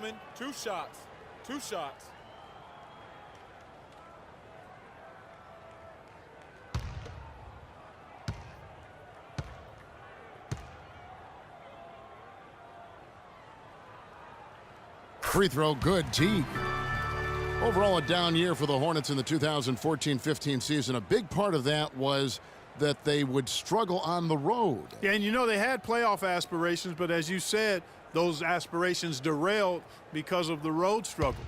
gentlemen. 2 shots. 2 shots. Free throw, good. Teague. Overall, a down year for the Hornets in the 2014-15 season. A big part of that was that they would struggle on the road. Yeah, and you know they had playoff aspirations, but as you said, those aspirations derailed because of the road struggles.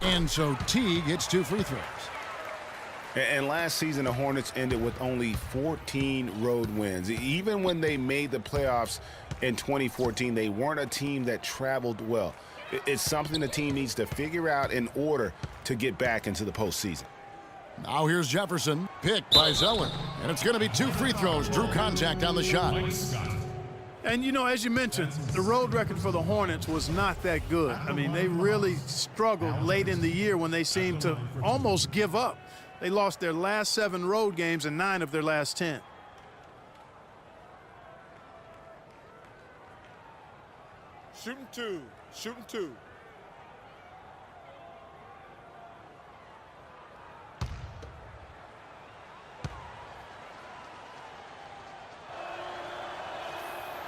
And so Teague hits 2 free throws. And last season, the Hornets ended with only 14 road wins. Even when they made the playoffs in 2014, they weren't a team that traveled well. It's something the team needs to figure out in order to get back into the postseason. Now here's Jefferson, picked by Zeller. And it's going to be 2 free throws. Drew contact on the shot. And, you know, as you mentioned, the road record for the Hornets was not that good. I mean, they really struggled late in the year when they seemed to almost give up. They lost their last 7 road games and 9 of their last 10. Shooting 2. Shooting 2.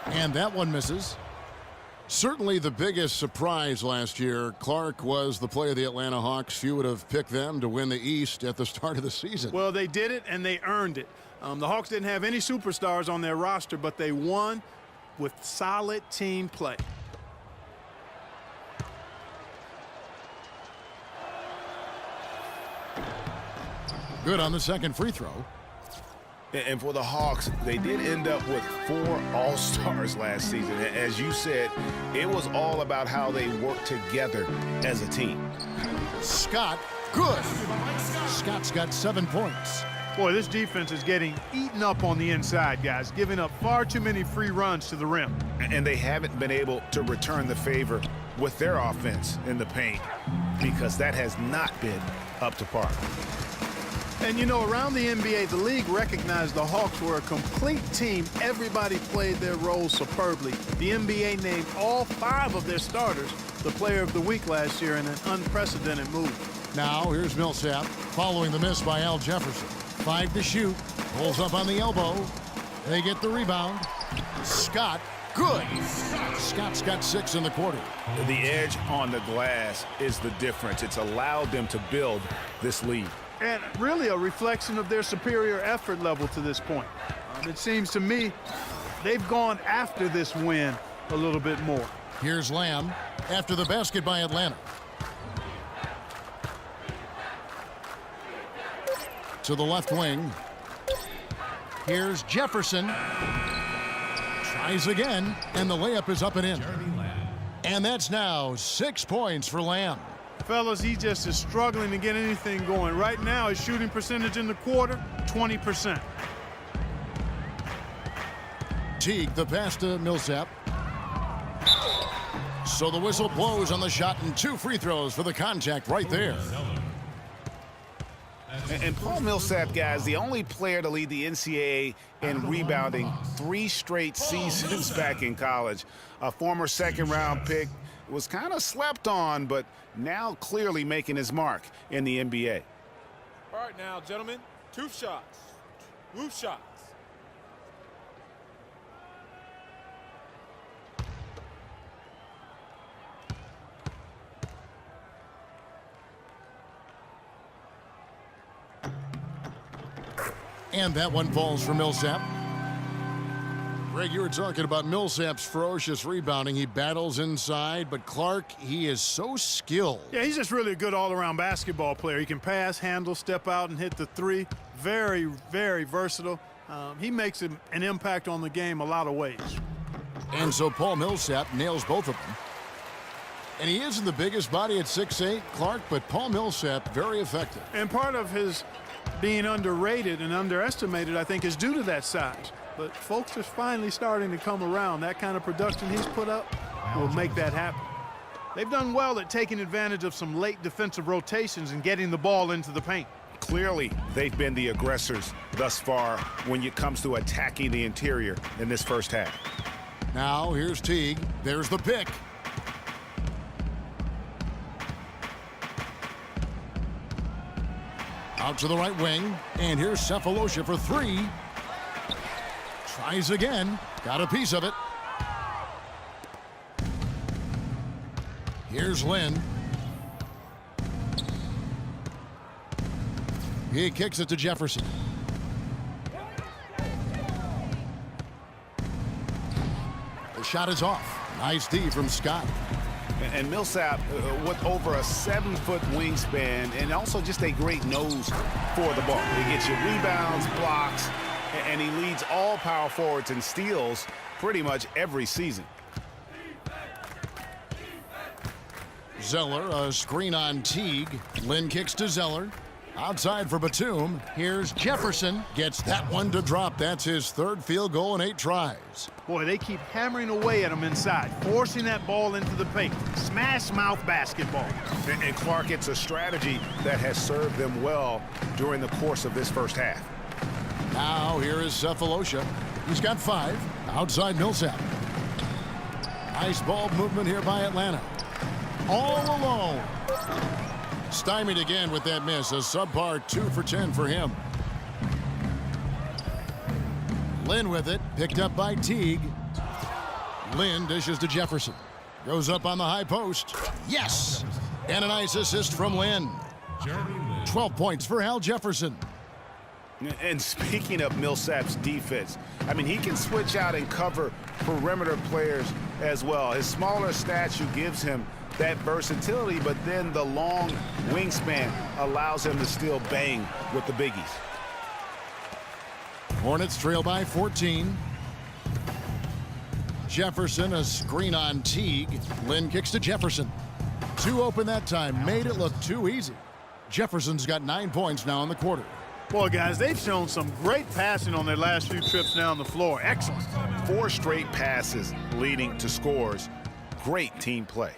And that one misses. Certainly the biggest surprise last year, Clark, was the play of the Atlanta Hawks. Few would have picked them to win the East at the start of the season. Well, they did it, and they earned it. The Hawks didn't have any superstars on their roster, but they won with solid team play. Good on the second free throw. And for the Hawks, they did end up with 4 All-Stars last season. As you said, it was all about how they worked together as a team. Scott, good. Scott's got 7 points. Boy, this defense is getting eaten up on the inside, guys, giving up far too many free runs to the rim. And they haven't been able to return the favor with their offense in the paint because that has not been up to par. And, you know, around the NBA, the league recognized the Hawks were a complete team. Everybody played their roles superbly. The NBA named all 5 of their starters the Player of the Week last year in an unprecedented move. Now here's Millsap following the miss by Al Jefferson. 5 to shoot. Pulls up on the elbow. They get the rebound. Scott, good. Scott's got 6 in the quarter. The edge on the glass is the difference. It's allowed them to build this lead. And really a reflection of their superior effort level to this point. It seems to me they've gone after this win a little bit more. Here's Lamb after the basket by Atlanta. To the left wing. Here's Jefferson. Tries again, and the layup is up and in. And that's now 6 points for Lamb. Fellas, he just is struggling to get anything going. Right now, his shooting percentage in the quarter, 20%. Teague, the pass to Millsap. So the whistle blows on the shot, and 2 free throws for the contact right there. And Paul Millsap, guys, the only player to lead the NCAA in rebounding 3 straight seasons back in college. A former second-round pick, was kind of slept on, but now clearly making his mark in the NBA. All right now, gentlemen. 2 shots. 2 shots. And that one falls for Millsap. Greg, you were talking about Millsap's ferocious rebounding. He battles inside, but Clark, he is so skilled. Yeah, he's just really a good all-around basketball player. He can pass, handle, step out, and hit the 3. Very, very versatile. He makes an impact on the game a lot of ways. And so Paul Millsap nails both of them. And he isn't the biggest body at 6'8", Clark, but Paul Millsap, very effective. And part of his being underrated and underestimated, I think, is due to that size. But folks are finally starting to come around. That kind of production he's put up will make that happen. They've done well at taking advantage of some late defensive rotations and getting the ball into the paint. Clearly, they've been the aggressors thus far when it comes to attacking the interior in this first half. Now here's Teague. There's the pick. Out to the right wing. And here's Cephalosha for three. Tries again. Got a piece of it. Here's Lynn. He kicks it to Jefferson. The shot is off. Nice D from Scott. And Millsap with over a 7-foot wingspan and also just a great nose for the ball. He gets you rebounds, blocks, and he leads all power forwards in steals pretty much every season. Zeller, a screen on Teague. Lynn kicks to Zeller. Outside for Batum. Here's Jefferson. Gets that one to drop. That's his third field goal in 8 tries. Boy, they keep hammering away at him inside, forcing that ball into the paint. Smash mouth basketball. And Clark, it's a strategy that has served them well during the course of this first half. Now here is Cephalosha. He's got 5. Outside Millsap. Nice ball movement here by Atlanta. All alone. Stymied again with that miss. A subpar 2 for 10 for him. Lynn with it. Picked up by Teague. Lynn dishes to Jefferson. Goes up on the high post. Yes! And a nice assist from Lynn. 12 points for Al Jefferson. And speaking of Millsap's defense, I mean, he can switch out and cover perimeter players as well. His smaller stature gives him that versatility, but then the long wingspan allows him to still bang with the biggies. Hornets trail by 14. Jefferson, a screen on Teague. Lynn kicks to Jefferson. 2 open that time. Made it look too easy. Jefferson's got 9 points now in the quarter. Boy, guys, they've shown some great passing on their last few trips down the floor. Excellent. 4 straight passes leading to scores. Great team play.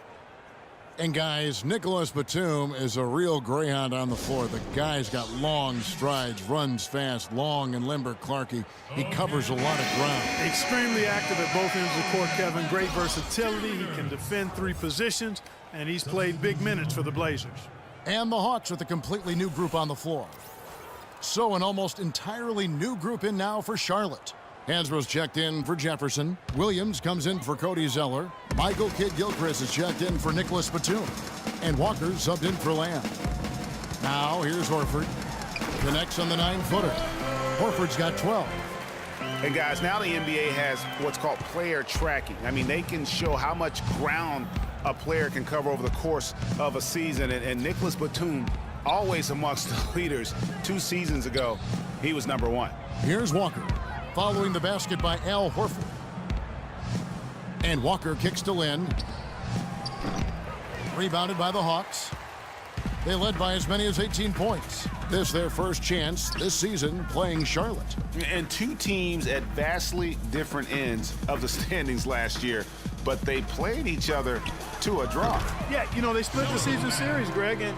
And guys, Nicholas Batum is a real greyhound on the floor. The guy's got long strides, runs fast, long and limber. Clarkie, he covers a lot of ground. Extremely active at both ends of the court, Kevin. Great versatility. He can defend 3 positions, and he's played big minutes for the Blazers. And the Hawks with a completely new group on the floor. So an almost entirely new group in now for Charlotte. Hansbrough's checked in for Jefferson. Williams comes in for Cody Zeller. Michael Kidd-Gilchrist is checked in for Nicholas Batum. And Walker subbed in for Lamb. Now here's Horford. Connects on the 9-footer. Horford's got 12. And guys, now the NBA has what's called player tracking. I mean, they can show how much ground a player can cover over the course of a season. And Nicholas Batum, always amongst the leaders. 2 seasons ago, he was number 1. Here's Walker. Following the basket by Al Horford. And Walker kicks to Lynn. Rebounded by the Hawks. They led by as many as 18 points. This their first chance this season playing Charlotte. And 2 teams at vastly different ends of the standings last year, but they played each other to a draw. Yeah, you know, they split the season series, Greg, and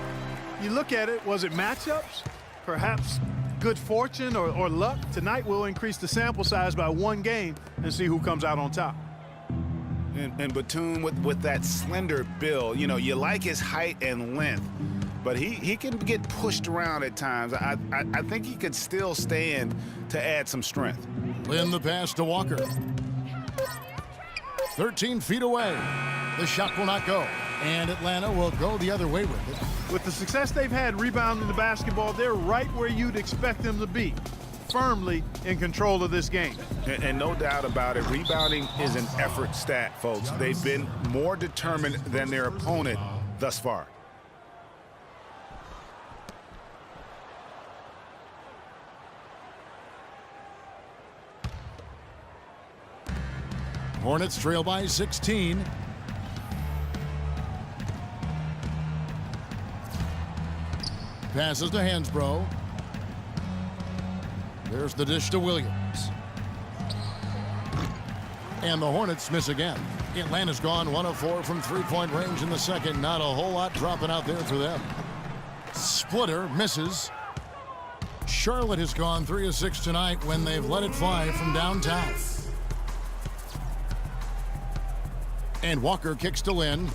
you look at it, was it matchups? Perhaps good fortune or luck? Tonight we'll increase the sample size by 1 game and see who comes out on top. And Batum with that slender build, you know, you like his height and length, but he can get pushed around at times. I think he could still stand to add some strength. Lynn the pass to Walker. 13 feet away. The shot will not go. And Atlanta will go the other way with it. With the success they've had rebounding the basketball, they're right where you'd expect them to be, firmly in control of this game. And no doubt about it, rebounding is an effort stat, folks. They've been more determined than their opponent thus far. Hornets trail by 16. Passes to Hansbrough. There's the dish to Williams. And the Hornets miss again. Atlanta's gone 1 of 4 from 3-point range in the second. Not a whole lot dropping out there for them. Splitter misses. Charlotte has gone 3 of 6 tonight when they've let it fly from downtown. And Walker kicks to Lynn.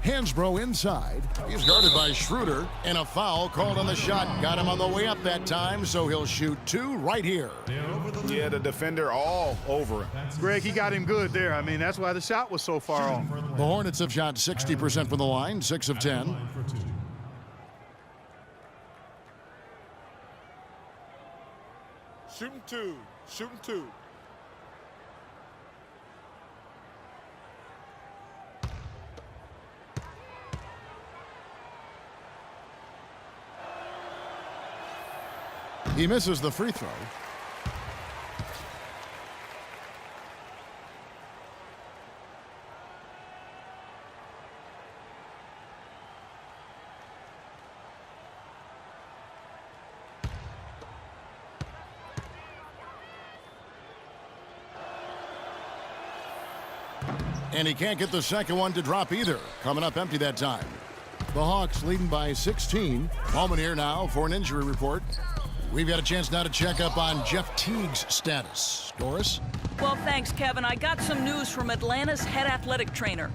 Hansbrough inside. He's guarded by Schroeder, and a foul called on the shot. Got him on the way up that time, so he'll shoot 2 right here. Yeah, the defender all over him. Greg, he got him good there. I mean, that's why the shot was so far off. The Hornets have shot 60% from the line, 6 of 10. Shooting 2. Shooting 2. He misses the free throw. And he can't get the second one to drop either. Coming up empty that time. The Hawks leading by 16. Moment here now for an injury report. We've got a chance now to check up on Jeff Teague's status. Doris? Well, thanks, Kevin. I got some news from Atlanta's head athletic trainer.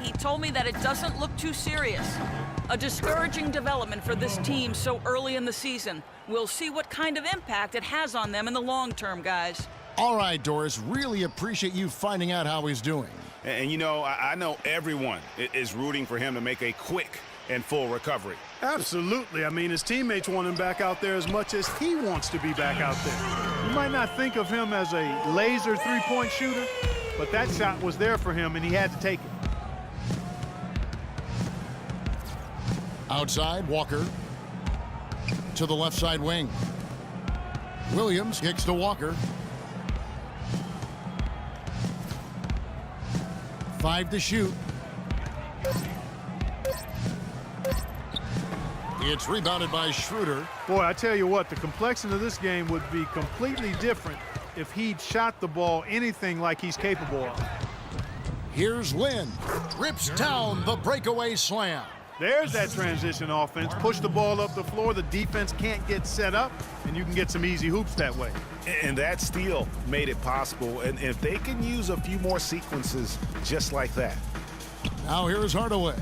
He told me that it doesn't look too serious. A discouraging development for this team so early in the season. We'll see what kind of impact it has on them in the long term, guys. All right, Doris. Really appreciate you finding out how he's doing. And you know, I know everyone is rooting for him to make a quick and full recovery. Absolutely. I mean, his teammates want him back out there as much as he wants to be back out there. You might not think of him as a laser three-point shooter, but that shot was there for him, and he had to take it. Outside, Walker. To the left side wing. Williams kicks to Walker. 5 to shoot. It's rebounded by Schroeder. Boy, I tell you what, the complexion of this game would be completely different if he'd shot the ball anything like he's capable of. Here's Lynn. Rips down the breakaway slam. There's that transition offense. Push the ball up the floor. The defense can't get set up, and you can get some easy hoops that way. And that steal made it possible. And if they can use a few more sequences just like that. Now here's Hardaway.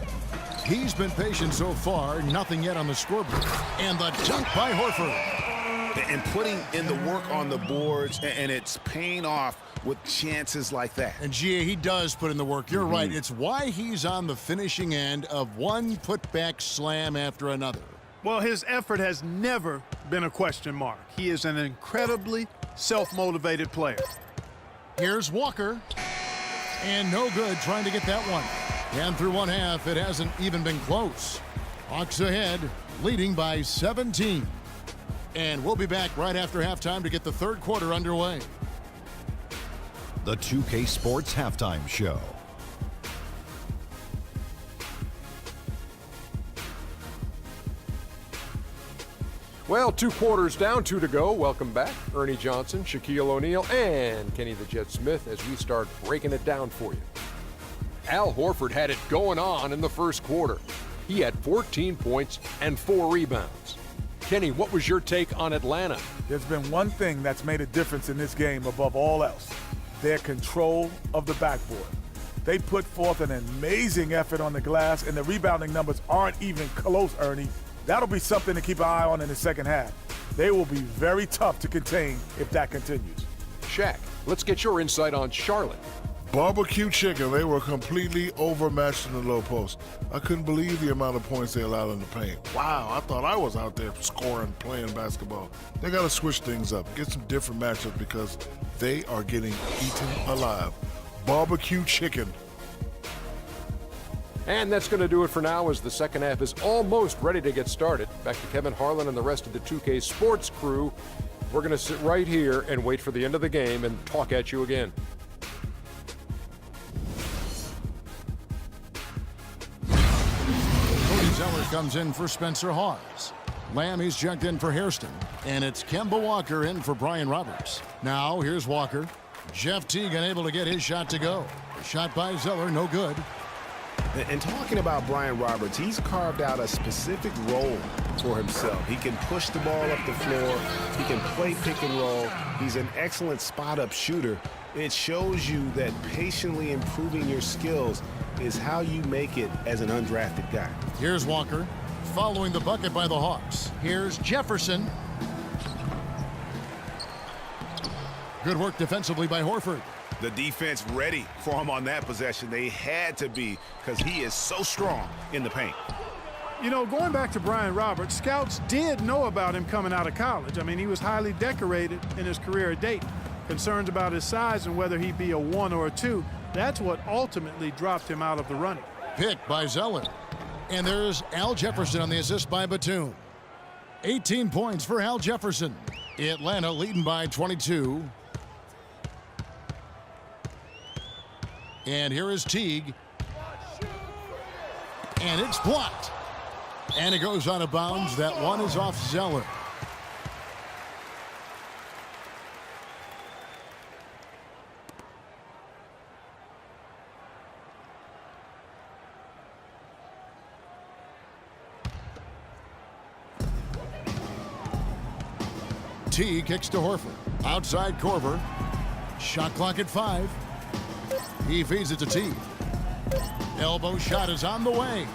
He's been patient so far, nothing yet on the scoreboard. And the dunk by Horford. And putting in the work on the boards, and it's paying off with chances like that. And Gia, he does put in the work. You're right. It's why he's on the finishing end of one putback slam after another. Well, his effort has never been a question mark. He is an incredibly self-motivated player. Here's Walker. And no good trying to get that one. And through one half, it hasn't even been close. Hawks ahead, leading by 17. And we'll be back right after halftime to get the third quarter underway. The 2K Sports Halftime Show. Well, 2 quarters down, 2 to go. Welcome back. Ernie Johnson, Shaquille O'Neal, and Kenny the Jet Smith as we start breaking it down for you. Al Horford had it going on in the first quarter. He had 14 points and 4 rebounds. Kenny, what was your take on Atlanta? There's been one thing that's made a difference in this game above all else: their control of the backboard. They put forth an amazing effort on the glass, and the rebounding numbers aren't even close, Ernie. That'll be something to keep an eye on in the second half. They will be very tough to contain if that continues. Shaq, let's get your insight on Charlotte. Barbecue chicken. They were completely overmatched in the low post. I couldn't believe the amount of points they allowed in the paint. Wow, I thought I was out there scoring, playing basketball. They got to switch things up, get some different matchups because they are getting eaten alive. Barbecue chicken. And that's going to do it for now as the second half is almost ready to get started. Back to Kevin Harlan and the rest of the 2K Sports crew. We're going to sit right here and wait for the end of the game and talk at you again. Zeller comes in for Spencer Hawes. Lamb, he's checked in for Hairston. And it's Kemba Walker in for Brian Roberts. Now, here's Walker. Jeff Teague unable to get his shot to go. Shot by Zeller, no good. And talking about Brian Roberts, he's carved out a specific role for himself. He can push the ball up the floor. He can play pick and roll. He's an excellent spot-up shooter. It shows you that patiently improving your skills is how you make it as an undrafted guy. Here's Walker following the bucket by the Hawks. Here's Jefferson. Good work defensively by Horford. The defense ready for him on that possession. They had to be, because he is so strong in the paint. You know, going back to Brian Roberts, scouts did know about him coming out of college. I mean, he was highly decorated in his career at Dayton. Concerns about his size and whether he'd be a 1 or a 2, that's what ultimately dropped him out of the running. Pick by Zeller. And there's Al Jefferson on the assist by Batum. 18 points for Al Jefferson. Atlanta leading by 22. And here is Teague. And it's blocked. And it goes out of bounds. That one is off Zeller. Teague kicks to Horford. Outside Korver. Shot clock at 5. He feeds it to Teague. Elbow shot is on the way.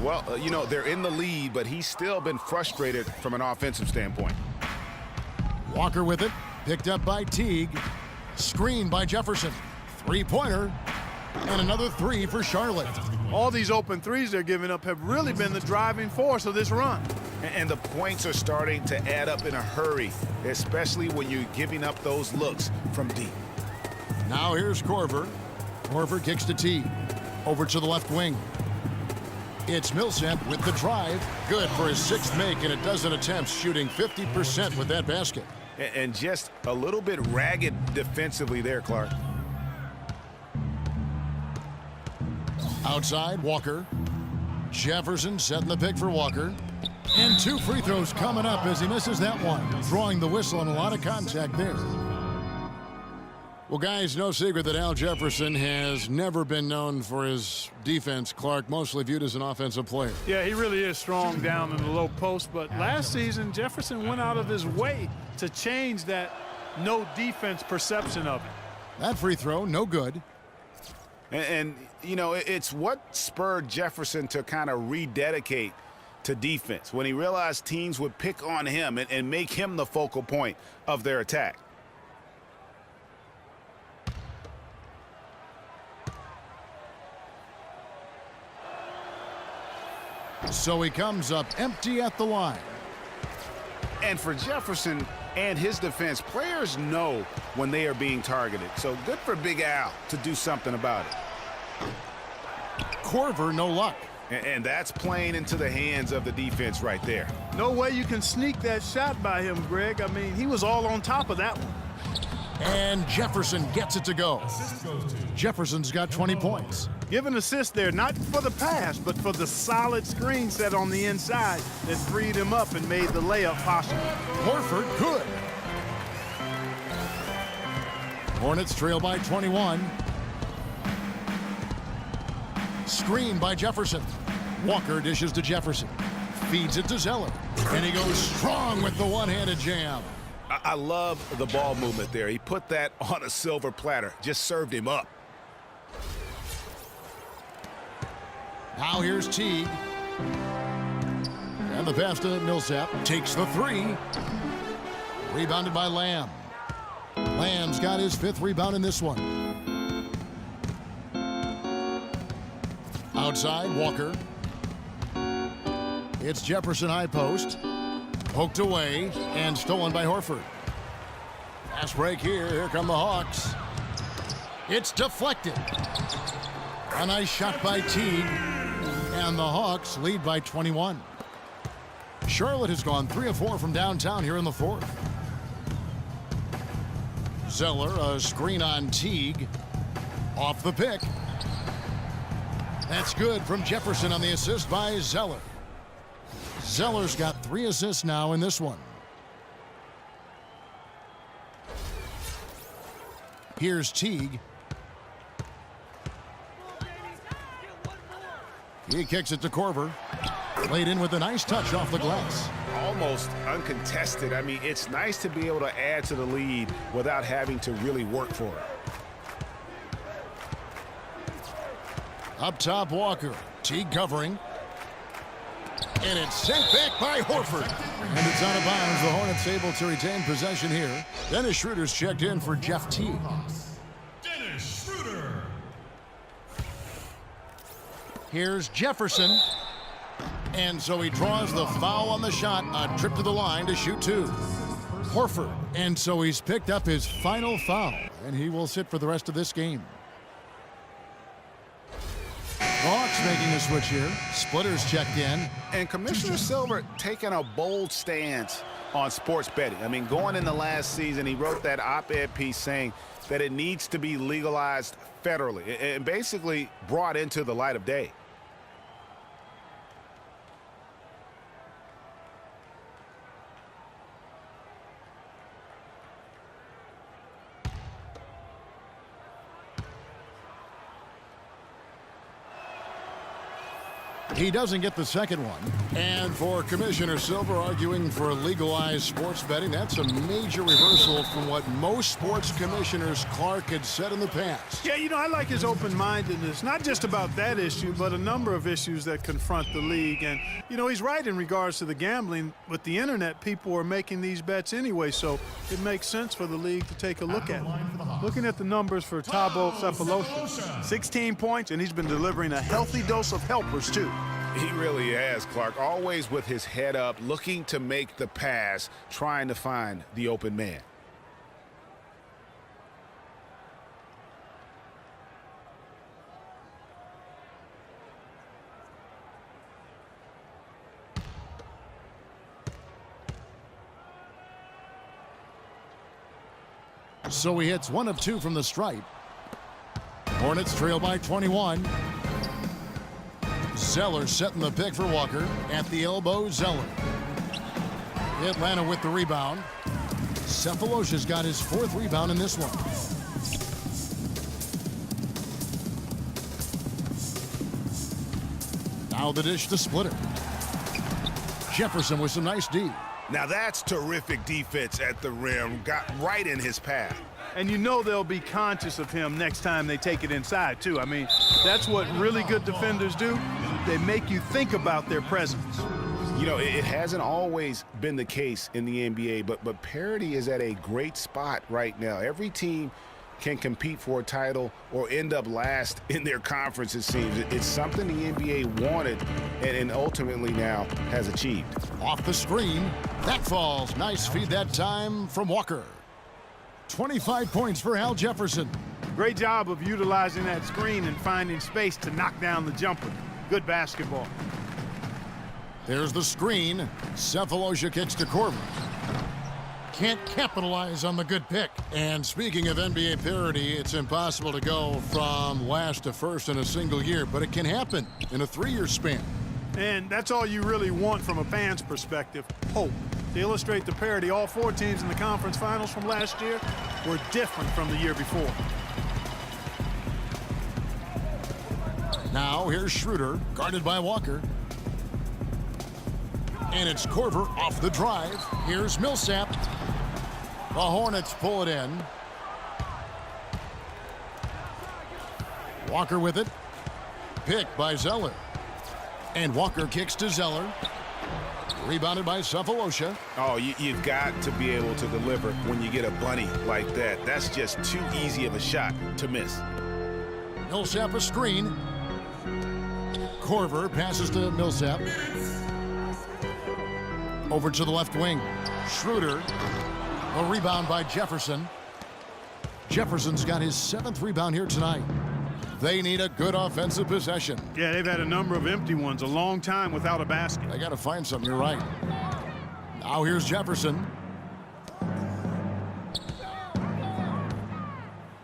Well, you know, they're in the lead, but he's still been frustrated from an offensive standpoint. Walker with it. Picked up by Teague. Screen by Jefferson. Three-pointer. And another 3 for Charlotte. All these open threes they're giving up have really been the driving force of this run. And the points are starting to add up in a hurry, especially when you're giving up those looks from deep. Now here's Korver. Korver kicks to Teague. Over to the left wing. It's Millsap with the drive. Good for his 6th make and a dozen attempts, shooting 50% with that basket. And just a little bit ragged defensively there, Clark. Outside, Walker. Jefferson setting the pick for Walker. And 2 free throws coming up as he misses that one. Drawing the whistle and a lot of contact there. Well, guys, no secret that Al Jefferson has never been known for his defense. Clark, mostly viewed as an offensive player. Yeah, he really is strong down in the low post, but last season, Jefferson went out of his way to change that no defense perception of it. That free throw, no good. And you know, it's what spurred Jefferson to kind of rededicate to defense when he realized teams would pick on him and make him the focal point of their attack. So he comes up empty at the line. And for Jefferson and his defense, players know when they are being targeted. So good for Big Al to do something about it. Korver, no luck. And that's playing into the hands of the defense right there. No way you can sneak that shot by him, Greg. I mean, he was all on top of that one. And Jefferson gets it to go. Jefferson's got 20 points. Give an assist there, not for the pass, but for the solid screen set on the inside that freed him up and made the layup possible. Horford, good. Hornets trail by 21. Screen by Jefferson. Walker dishes to Jefferson. Feeds it to Zeller. And he goes strong with the one-handed jam. I love the ball movement there. He put that on a silver platter. Just served him up. Now here's Teague. And the pass to Millsap. Takes the 3. Rebounded by Lamb. Lamb's got his 5th rebound in this one. Outside, Walker. It's Jefferson high post. Poked away and stolen by Horford. Fast break here. Here come the Hawks. It's deflected. A nice shot by Teague. And the Hawks lead by 21. Charlotte has gone 3 of 4 from downtown here in the 4th. Zeller, a screen on Teague. Off the pick. That's good from Jefferson on the assist by Zeller. Zeller's got 3 assists now in this one. Here's Teague. He kicks it to Korver. Played in with a nice touch off the glass. Almost uncontested. I mean, it's nice to be able to add to the lead without having to really work for it. Up top, Walker. Teague covering. And it's sent back by Horford. And it's out of bounds. The Hornets able to retain possession here. Dennis Schroeder's checked in for Jeff Teague. Dennis Schroeder. Here's Jefferson. And so he draws the foul on the shot. A trip to the line to shoot two. Horford. And so he's picked up his final foul. And he will sit for the rest of this game. Hawks making a switch here. Splitters checked in. And Commissioner Silver taking a bold stance on sports betting. I mean, going into last season, he wrote that op-ed piece saying that it needs to be legalized federally and basically brought into the light of day. He doesn't get the second one. And for Commissioner Silver arguing for legalized sports betting, that's a major reversal from what most sports commissioners Clark had said in the past. Yeah, I like his open-mindedness, not just about that issue, but a number of issues that confront the league. And, he's right in regards to the gambling. With the internet, people are making these bets anyway, so it makes sense for the league to take a look at it. Looking at the numbers for Thabo Sefolosha, 16 points, and he's been delivering a healthy dose of helpers, too. He really has, Clark, always with his head up, looking to make the pass, trying to find the open man. So he hits 1 of 2 from the stripe. Hornets trail by 21. Zeller setting the pick for Walker. At the elbow, Zeller. Atlanta with the rebound. Sefolosha's got his 4th rebound in this one. Now the dish to Splitter. Jefferson with some nice D. Now that's terrific defense at the rim. Got right in his path. And they'll be conscious of him next time they take it inside, too. I mean, that's what really good defenders do. They make you think about their presence. It hasn't always been the case in the NBA, but parity is at a great spot right now. Every team can compete for a title or end up last in their conference, it seems. It's something the NBA wanted and ultimately now has achieved. Off the screen. That falls. Nice feed that time from Walker. 25 points for Al Jefferson. Great job of utilizing that screen and finding space to knock down the jumper. Good basketball. There's the screen. Sefolosha kicks to Korver. Can't capitalize on the good pick. And speaking of NBA parity, it's impossible to go from last to first in a single year, but it can happen in a 3-year span. And that's all you really want from a fan's perspective, hope. To illustrate the parity, all 4 teams in the conference finals from last year were different from the year before. Now here's Schroeder, guarded by Walker. And it's Korver off the drive. Here's Millsap. The Hornets pull it in. Walker with it. Picked by Zeller. And Walker kicks to Zeller. Rebounded by Sefolosha. Oh, you've got to be able to deliver when you get a bunny like that. That's just too easy of a shot to miss. Millsap a screen. Korver passes to Millsap. Over to the left wing. Schroeder. A rebound by Jefferson. Jefferson's got his 7th rebound here tonight. They need a good offensive possession. Yeah, they've had a number of empty ones, a long time without a basket. They got to find something, you're right. Now here's Jefferson.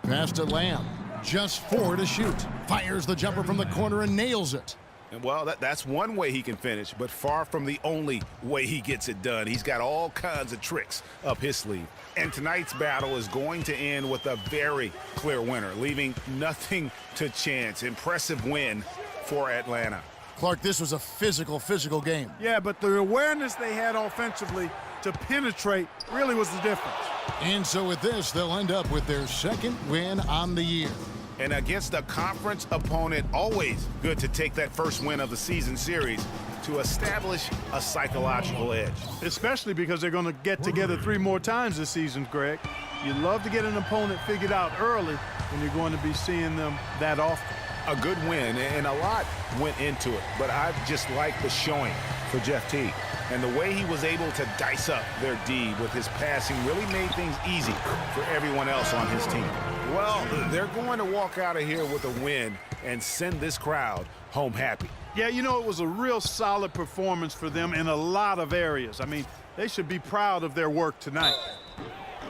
Pass to Lamb. Just 4 to shoot. Fires the jumper from the corner and nails it. And well, that's one way he can finish, but far from the only way he gets it done. He's got all kinds of tricks up his sleeve. And tonight's battle is going to end with a very clear winner, leaving nothing to chance. Impressive win for Atlanta. Clark, this was a physical game. Yeah, but the awareness they had offensively to penetrate really was the difference. And so with this, they'll end up with their second win on the year. And against a conference opponent, always good to take that first win of the season series to establish a psychological edge. Especially because they're going to get together 3 more times this season, Greg. You love to get an opponent figured out early when you're going to be seeing them that often. A good win, and a lot went into it, but I just like the showing for Jeff T. And the way he was able to dice up their D with his passing really made things easy for everyone else on his team. Well, they're going to walk out of here with a win and send this crowd home happy. Yeah, you know, it was a real solid performance for them in a lot of areas. I mean, they should be proud of their work tonight.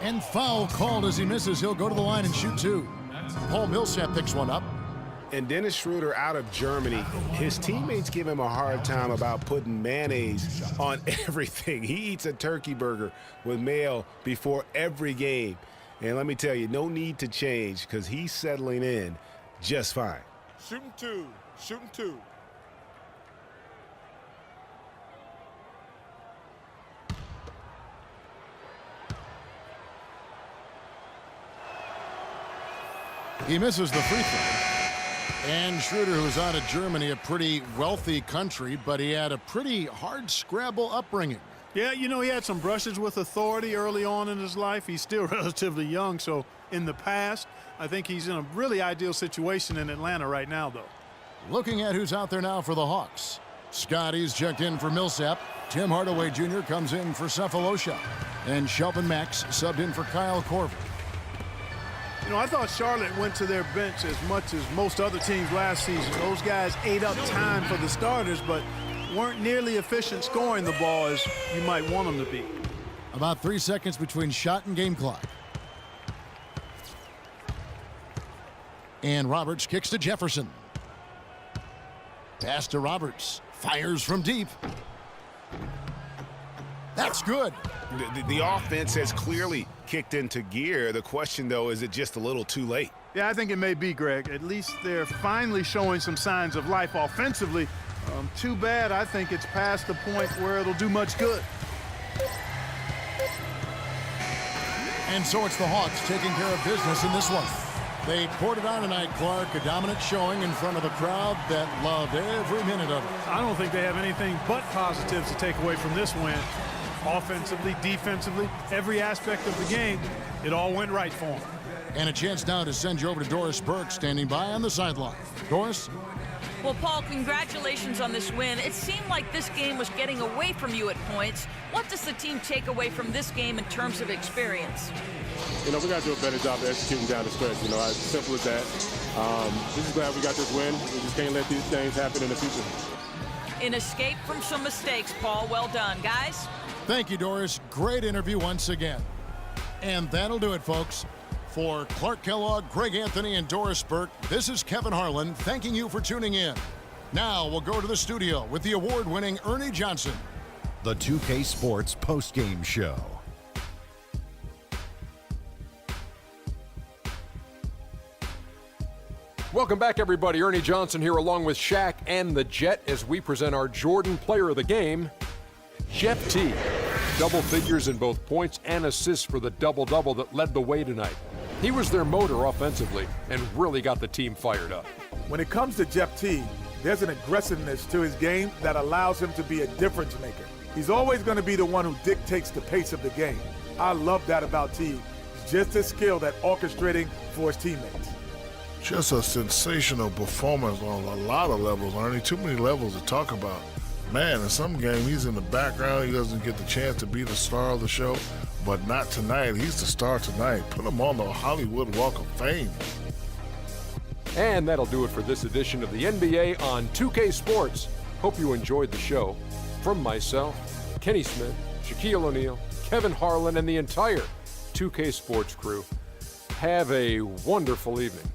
And foul called as he misses. He'll go to the line and shoot 2. Paul Millsap picks one up. And Dennis Schroeder out of Germany, his teammates give him a hard time about putting mayonnaise on everything. He eats a turkey burger with mayo before every game. And let me tell you, no need to change because he's settling in just fine. Shooting 2. Shooting 2. He misses the free throw. And Schroeder, who's out of Germany, a pretty wealthy country, but he had a pretty hard scrabble upbringing. Yeah, you know, he had some brushes with authority early on in his life. He's still relatively young, so in the past, I think he's in a really ideal situation in Atlanta right now, though. Looking at who's out there now for the Hawks. Scotty's checked in for Millsap. Tim Hardaway Jr. comes in for Cephalosha. And Shelvin Max subbed in for Kyle Korver. You know, I thought Charlotte went to their bench as much as most other teams last season. Those guys ate up time for the starters, but weren't nearly efficient scoring the ball as you might want them to be. About 3 seconds between shot and game clock. And Roberts kicks to Jefferson. Pass to Roberts. Fires from deep. That's good. The offense has clearly kicked into gear. The question, though, is it just a little too late? Yeah, I think it may be, Greg. At least they're finally showing some signs of life offensively. Too bad I think it's past the point where it'll do much good. And so it's the Hawks taking care of business in this one. They poured it on tonight, Clark. A dominant showing in front of a crowd that loved every minute of it. I don't think they have anything but positives to take away from this win. Offensively, defensively, every aspect of the game, it all went right for them. And a chance now to send you over to Doris Burke, standing by on the sideline. Doris? Well, Paul, congratulations on this win. It seemed like this game was getting away from you at points. What does the team take away from this game in terms of experience? You know, we got to do a better job of executing down the stretch. You know, as simple as that. Just glad we got this win. We just can't let these things happen in the future. An escape from some mistakes, Paul. Well done, guys. Thank you, Doris. Great interview once again. And that'll do it, folks. For Clark Kellogg, Greg Anthony, and Doris Burke, this is Kevin Harlan thanking you for tuning in. Now we'll go to the studio with the award-winning Ernie Johnson. The 2K Sports postgame show. Welcome back, everybody. Ernie Johnson here along with Shaq and the Jet as we present our Jordan Player of the Game, Jeff T. Double figures in both points and assists for the double-double that led the way tonight. He was their motor offensively and really got the team fired up. When it comes to Jeff T, there's an aggressiveness to his game that allows him to be a difference maker. He's always going to be the one who dictates the pace of the game. I love that about T. He's just as skilled at orchestrating for his teammates. Just a sensational performance on a lot of levels, Ernie. Too many levels to talk about. Man, in some game, he's in the background. He doesn't get the chance to be the star of the show, but not tonight. He's the star tonight. Put him on the Hollywood Walk of Fame. And that'll do it for this edition of the NBA on 2K Sports. Hope you enjoyed the show. From myself, Kenny Smith, Shaquille O'Neal, Kevin Harlan, and the entire 2K Sports crew, have a wonderful evening.